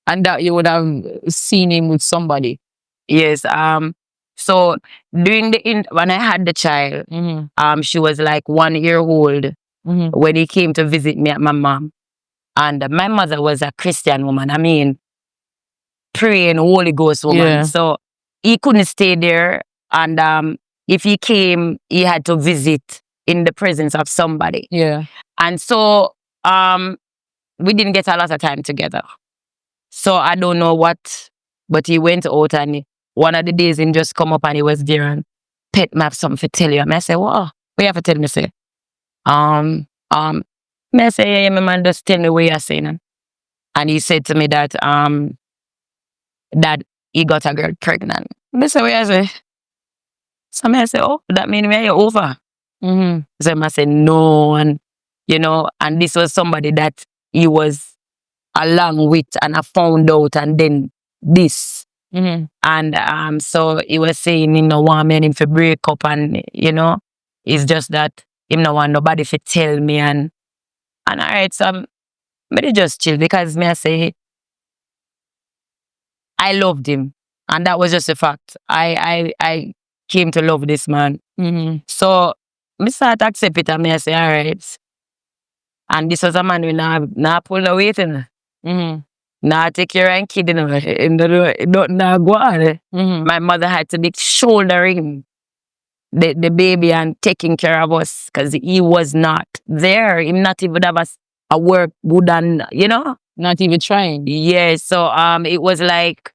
And that you would have seen him with somebody. Yes. So during when I had the child, she was like 1 year old when he came to visit me at my mom. And my mother was a Christian woman. I mean, praying Holy Ghost woman. Yeah. So he couldn't stay there. And if he came, he had to visit in the presence of somebody. Yeah. And so we didn't get a lot of time together. So I don't know what, but he went out, and one of the days he just come up and he was there and, pet, me have something to tell you. And I said, wow. We have to tell me say, um, um, me I say, yeah, my man just tell me what you're saying. And he said to me that he got a girl pregnant. Me say, what you say? So me I say, oh, that mean me are over. So I say, no, and this was somebody that he was along with, and I found out, and then this. And so he was saying him no want me and him to break up, and it's just that him no want nobody to tell me, and alright, so me dey just chill because me I say I loved him, and that was just a fact. I came to love this man. So me start accept it, and me I say alright. And this was a man who nah pull no weight in. Nah take care of kid nah go on. My mother had to be shouldering the baby and taking care of us because he was not there. He not even have a work good, and Not even trying. yeah. So it was like,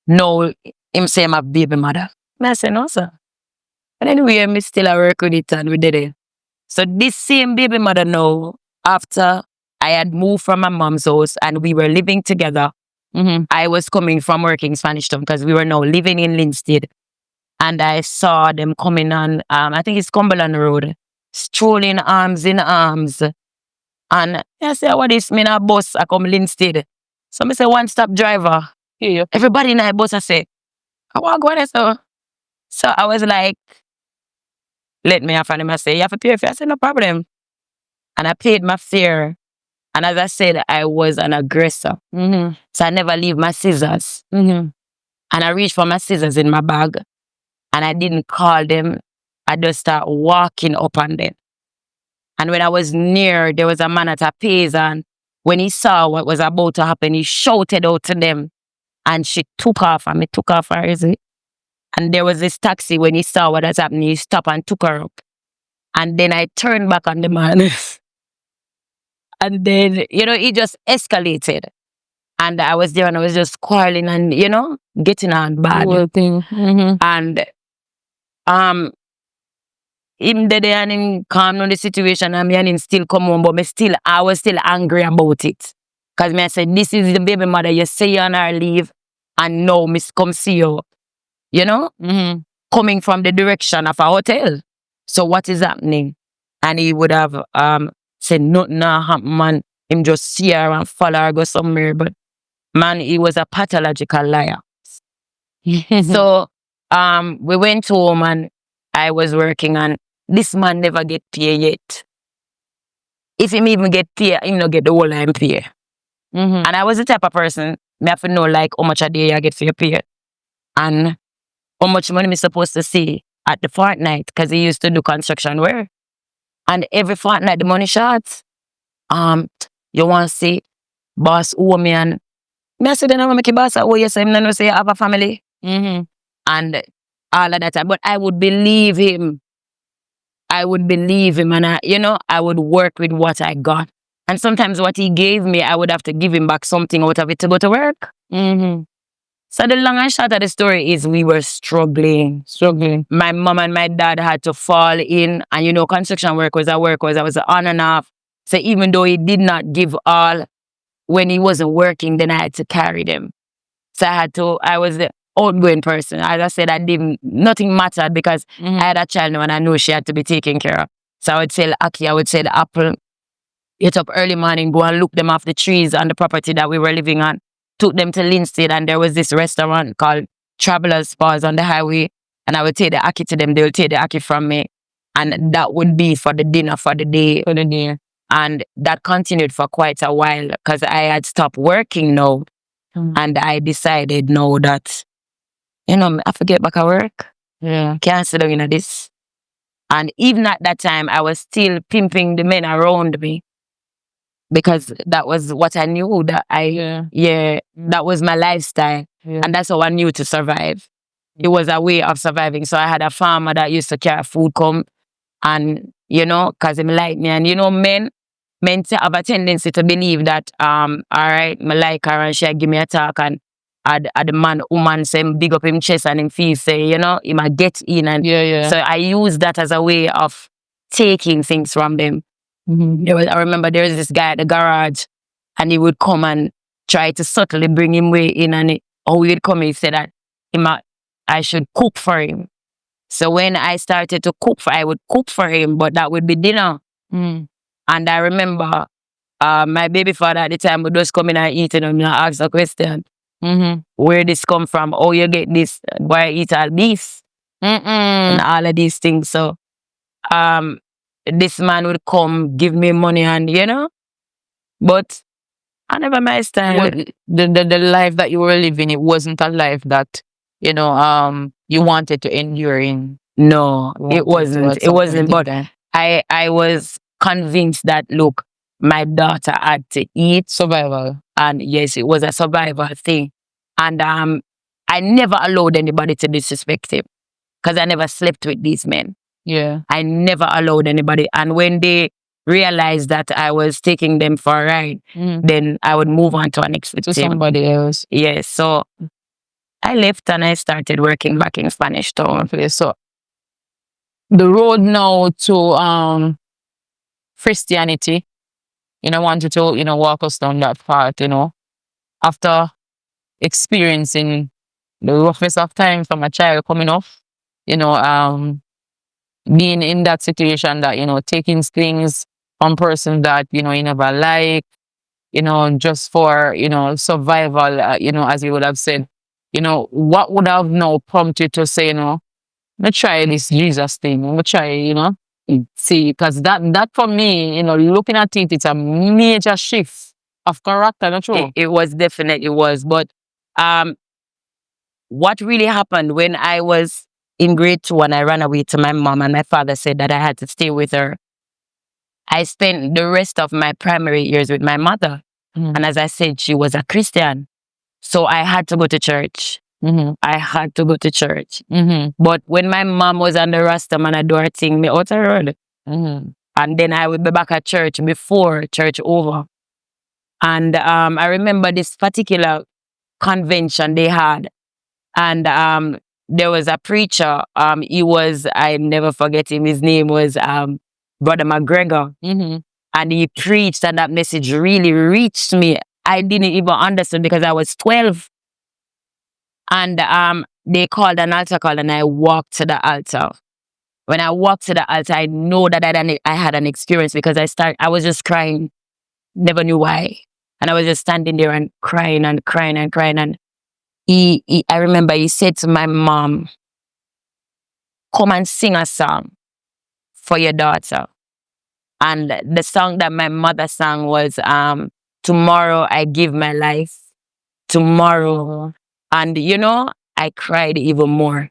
no, him say I'm a baby mother. I say no sir. But anyway, me still a work with it, and we did it. So this same baby mother now, after I had moved from my mom's house and we were living together, I was coming from working Spanish Town because we were now living in Linstead. And I saw them coming on, I think it's Cumberland Road, strolling arms in arms. And I say, what is me in a bus? I come Linstead. So I say, one stop driver. Yeah. Everybody in a bus, I say, I want to go there, so. So I was like, let me have him. I say, you have to pay fare. I said, no problem. And I paid my fare. And as I said, I was an aggressor. So I never leave my scissors. And I reached for my scissors in my bag. And I didn't call them. I just start walking up on them. And when I was near, there was a man at a pace. And when he saw what was about to happen, he shouted out to them. And she took off. And me took off her, is it? And there was this taxi. When he saw what was happening, he stopped and took her up. And then I turned back on the man. And then, it just escalated. And I was there and I was just quarreling and, getting on bad. Whole thing. And him there and him calm down the situation, and me and him still come home, but I was still angry about it. Because me I said, this is the baby mother, you say you on her leave, and now miss come see you. Coming from the direction of a hotel. So what is happening? And he would have said nothing happen, man. Him just see her and follow her go somewhere. But man, he was a pathological liar. So we went home and I was working, and this man never get paid yet. If him even get paid, him not get the whole time pay. And I was the type of person, me have to know like how much a day I get for your pay. And how much money me supposed to see at the fortnight, because he used to do construction work. And every fortnight the money short. You want to see boss owe me, and me I say then I want to make your boss owe you, so him no know say you have a family. And all of that time. But I would believe him. And I would work with what I got. And sometimes what he gave me, I would have to give him back something out of it to go to work. So the long and short of the story is we were struggling. My mom and my dad had to fall in, and construction work was I was on and off. So even though he did not give all when he wasn't working, then I had to carry them. So I was the outgoing person. As I said, nothing mattered because I had a child now and I knew she had to be taken care of. So I would sell Aki, I would sell apple, get up early morning, go and look them off the trees on the property that we were living on. Took them to Linstead, and there was this restaurant called Travelers Spas on the highway. And I would take the Aki to them, they would take the Aki from me. And that would be for the dinner for the day. And that continued for quite a while because I had stopped working now. And I decided now that, I forget back at work. Can't sit down in this. And even at that time, I was still pimping the men around me. Because that was what I knew that that was my lifestyle. And that's how I knew to survive. It was a way of surviving. So I had a farmer that used to carry food come and, cause him like me. And, men have a tendency to believe that, all right, me like her and she give me a talk and at the man, woman say him big up him chest and him feel say, you know, he might get in. And Yeah. so I use that as a way of taking things from them. I remember there was this guy at the garage and he would come and try to subtly bring him way in, and he would come, he said that I should cook for him. So when I started to cook I would cook for him, but that would be dinner. And I remember my baby father at the time would just come in and eat, and ask a question. Where this come from? Oh, you get this? Why eat all this? And all of these things. So this man would come give me money, and you know, but I never my style. Well, the life that you were living, it wasn't a life that, you know, you wanted to endure in. No, You it wanted to wasn't. at It some point wasn't. in But time. I was convinced that look, my daughter had to eat, Survival. and yes, it was a survival thing. And I never allowed anybody to disrespect him because I never slept with these men. Yeah. I never allowed anybody. And when they realized that I was taking them for a ride, then I would move on to an next To victim. somebody else. Yes. So I left and I started working back in Spanish Town. Okay, so the road now to Christianity, you know, I want you to, you know, walk us down that path, you know, after experiencing the roughest of time from a child coming off, you know, being in that situation that, you know, taking things from person that, you know, you never like, you know, just for, you know, survival, you know, as you would have said, you know, what would have now prompted to say, you know, let's try this Jesus thing, let's try, you know, see, because that for me, you know, looking at it, it's a major shift of character, not true? It was definitely was. But what really happened when I was in grade 2 and I ran away to my mom, and my father said that I had to stay with her, I spent the rest of my primary years with my mother. And as I said, she was a Christian. So I had to go to church. I had to go to church. But when my mom was on the Rasta man, I do her thing, me out the road. And then I would be back at church before church over. And I remember this particular convention they had. And there was a preacher. I never forget him. His name was Brother McGregor. And he preached, and that message really reached me. I didn't even understand because I was 12. And they called an altar call, and I walked to the altar. When I walked to the altar, I know that I had an experience because I was just crying, never knew why. And I was just standing there and crying and crying and crying. And I remember he said to my mom, come and sing a song for your daughter. And the song that my mother sang was Tomorrow I Give My Life. Tomorrow. And you know, I cried even more.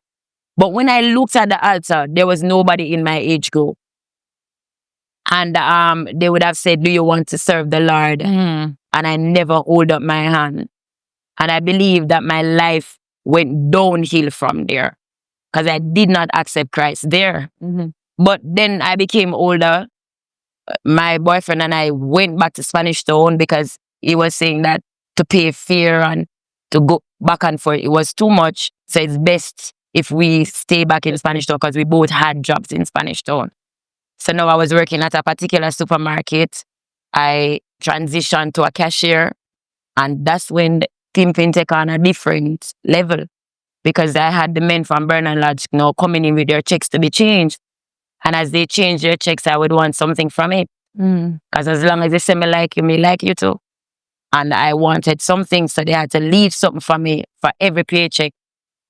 But when I looked at the altar, there was nobody in my age group. And they would have said, do you want to serve the Lord? And I never hold up my hand. And I believe that my life went downhill from there because I did not accept Christ there. But then I became older. My boyfriend and I went back to Spanish Town because he was saying that to pay fare and to go back and forth, it was too much. So it's best if we stay back in Spanish Town because we both had jobs in Spanish Town. So now I was working at a particular supermarket. I transitioned to a cashier, and that's when the pimping take on a different level because I had the men from Bernard Lodge now coming in with their checks to be changed. And as they change their checks, I would want something from it. Because as long as they say me like you too. And I wanted something, so they had to leave something for me for every paycheck.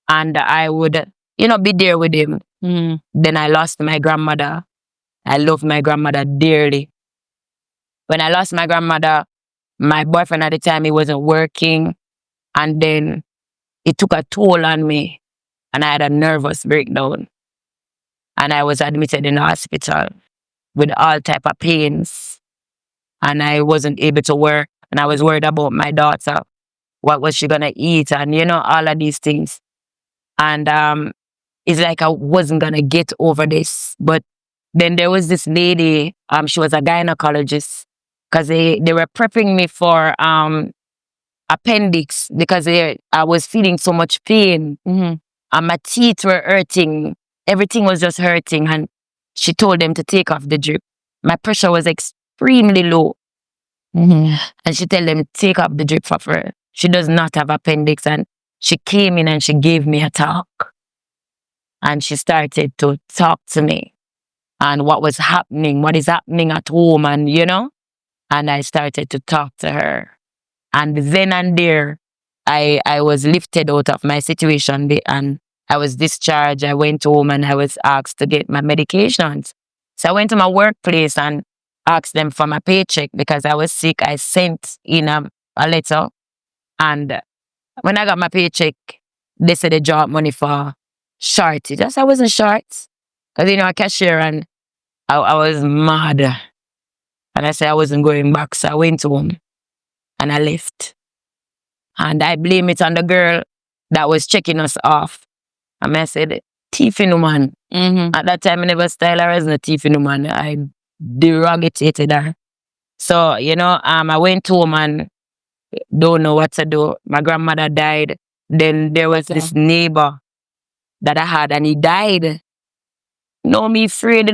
And I would, you know, be there with him. Then I lost my grandmother. I loved my grandmother dearly. When I lost my grandmother, my boyfriend at the time, he wasn't working. And then it took a toll on me. And I had a nervous breakdown. And I was admitted in the hospital with all type of pains. And I wasn't able to work. And I was worried about my daughter. What was she going to eat? And, you know, all of these things. And it's like I wasn't going to get over this. But then there was this lady, she was a gynecologist. Because they were prepping me for appendix because I was feeling so much pain. And my teeth were hurting. Everything was just hurting. And she told them to take off the drip. My pressure was extremely low. And she told them to take off the drip for her. She does not have appendix. And she came in and she gave me a talk. And she started to talk to me and what was happening, what is happening at home, and and I started to talk to her. And then and there, I was lifted out of my situation and I was discharged. I went home and I was asked to get my medications. So I went to my workplace and asked them for my paycheck because I was sick. I sent in a letter. And when I got my paycheck, they said they dropped money for short. It just I wasn't short. Because a cashier and I was mad. And I said I wasn't going back. So I went home and I left. And I blame it on the girl that was checking us off. And I said, thiefing woman. At that time, I never styled her as a thiefing woman. I derogated her. So, I went home and don't know what to do. My grandmother died. Then there was this neighbor that I had and he died. No, me afraid,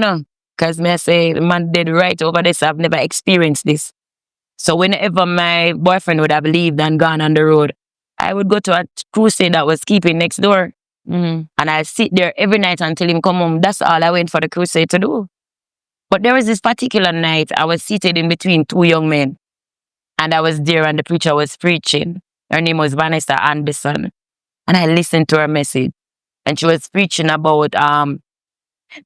Because I say, the man dead right over this. I've never experienced this. So whenever my boyfriend would have left and gone on the road, I would go to a crusade that was keeping next door. And I'd sit there every night until him come home. That's all I went for the crusade to do. But there was this particular night, I was seated in between two young men. And I was there and the preacher was preaching. Her name was Vanessa Anderson. And I listened to her message. And she was preaching about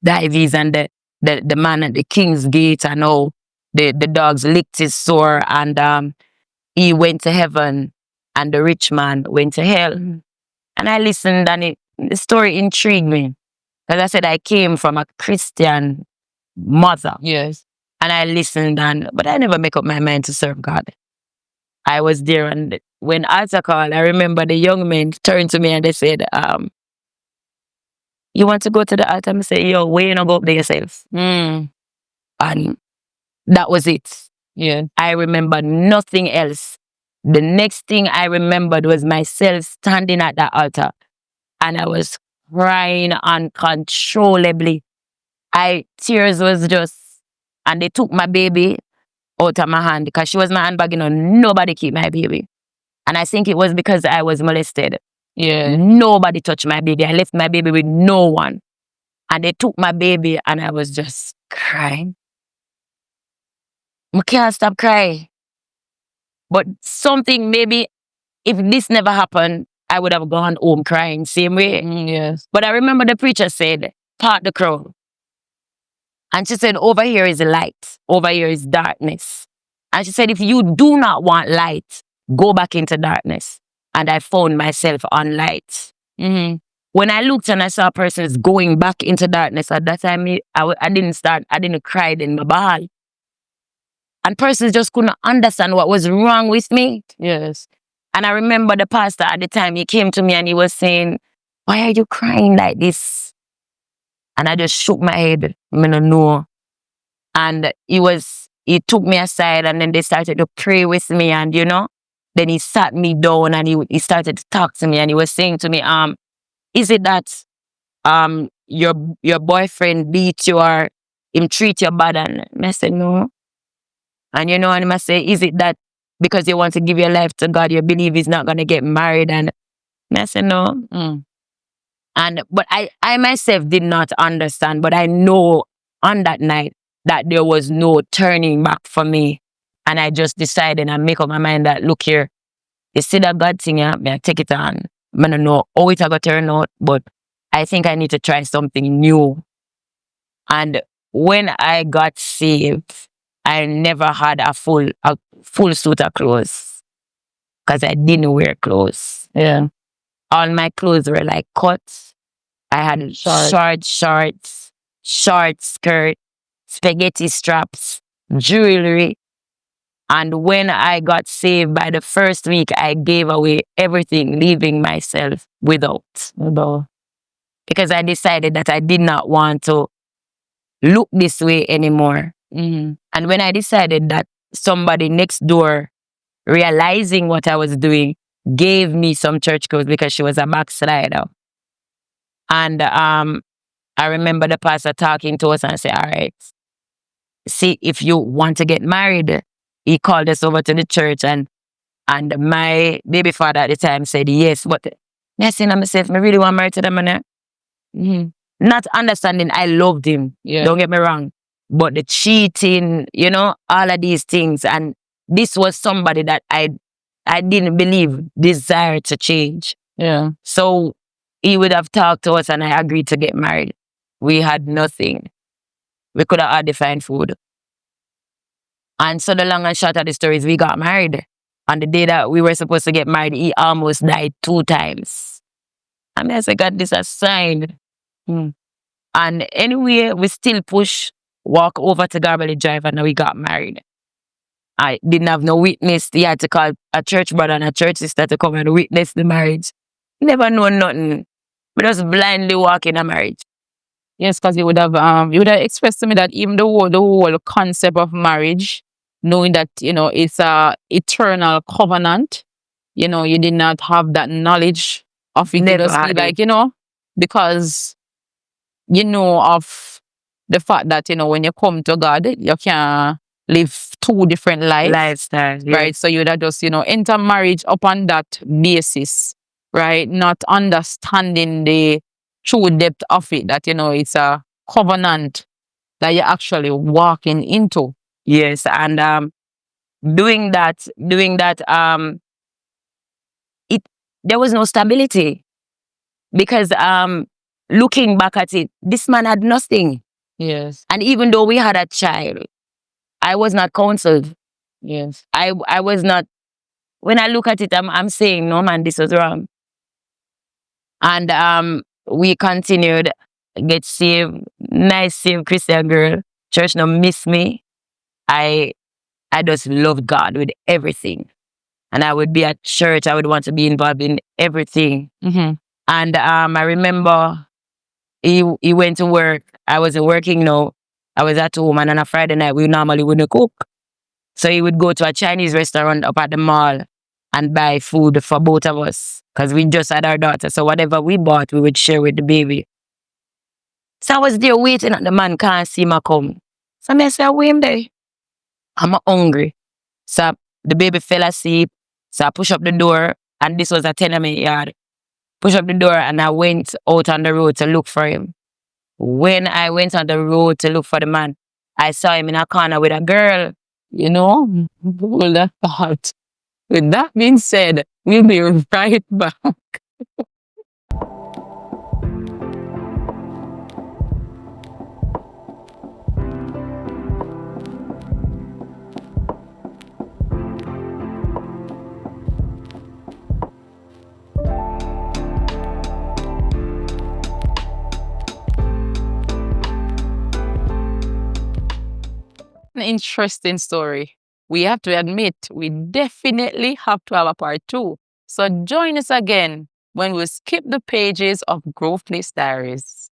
Dives and the man at the King's Gate and how the dogs licked his sore and he went to heaven and the rich man went to hell. And I listened and the story intrigued me. Because I said I came from a Christian mother. Yes. And I listened but I never make up my mind to serve God. I was there and when altar call, I remember the young men turned to me and they said, you want to go to the altar? I say, yo, where you not go up there yourself? And that was it. Yeah. I remember nothing else. The next thing I remembered was myself standing at that altar. And I was crying uncontrollably. Tears was just, and they took my baby out of my hand because she was my handbag, nobody keep my baby. And I think it was because I was molested. Yeah. Nobody touched my baby. I left my baby with no one. And they took my baby and I was just crying. I can't stop crying. But something maybe, if this never happened, I would have gone home crying same way. Yes. But I remember the preacher said, part the crowd. And she said, over here is light. Over here is darkness. And she said, if you do not want light, go back into darkness. And I found myself on light. When I looked and I saw persons going back into darkness, at that time, I didn't cry in my ball. And persons just couldn't understand what was wrong with me. Yes. And I remember the pastor at the time, he came to me and he was saying, why are you crying like this? And I just shook my head. I don't know. And he took me aside and then they started to pray with me and then he sat me down and he started to talk to me and he was saying to me, is it that your boyfriend beat you or him treat you bad? And I said, no. And and he must say, is it that because you want to give your life to God, you believe he's not going to get married? And I said, no. But I myself did not understand, but I know on that night that there was no turning back for me. And I just decided and make up my mind that, look here, you see that God thing, I take it on. I don't know how it got turn out, but I think I need to try something new. And when I got saved, I never had a full suit of clothes because I didn't wear clothes. Yeah. All my clothes were like cuts. I had short shorts, short skirt, spaghetti straps, jewelry. And when I got saved by the first week, I gave away everything, leaving myself without. Because I decided that I did not want to look this way anymore. And when I decided that somebody next door realizing what I was doing, gave me some church clothes because she was a backslider. And I remember the pastor talking to us and say, all right, see, if you want to get married, he called us over to the church, and my baby father at the time said yes, but I said to myself, I really want to marry to them, man. Not understanding I loved him. Yeah. Don't get me wrong. But the cheating, all of these things. And this was somebody that I didn't believe desired to change. Yeah. So he would have talked to us and I agreed to get married. We had nothing. We could have had the fine food. And so the long and short of the story is we got married. On the day that we were supposed to get married, he almost died 2 times. And I said, God, this is a sign. And anyway, we still push, walk over to Garbally Drive, and we got married. I didn't have no witness. He had to call a church brother and a church sister to come and witness the marriage. Never know nothing. We just blindly walk in a marriage. Yes, because you would have expressed to me that even the whole concept of marriage, knowing that it's a eternal covenant, you did not have that knowledge of it. You Never just be had like, because of the fact that when you come to God, you can live 2 different lives, Lifestyle, yes. right? So you would have just enter marriage upon that basis, right? Not understanding the true depth of it, that it's a covenant that you're actually walking into. Yes, and doing that, there was no stability because looking back at it, this man had nothing. Yes. And even though we had a child, I was not counseled. Yes. I was not. When I look at it, I'm saying, no man, this was wrong. And we continued, get saved, nice saved Christian girl. Church no miss me. I just loved God with everything. And I would be at church, I would want to be involved in everything. And I remember he went to work. I wasn't working now. I was at home, and on a Friday night, we normally wouldn't cook. So he would go to a Chinese restaurant up at the mall and buy food for both of us because we just had our daughter. So whatever we bought, we would share with the baby. So I was there waiting and the man can't see me come. So I said, wait him there. I'm hungry. So the baby fell asleep. So I push up the door, and this was a tenement yard. Push up the door and I went out on the road to look for him. When I went on the road to look for the man, I saw him in a corner with a girl. Hold that thought. With that being said, we'll be right back. An interesting story. We have to admit, we definitely have to have a part 2. So join us again when we skip the pages of Grove Place Diaries.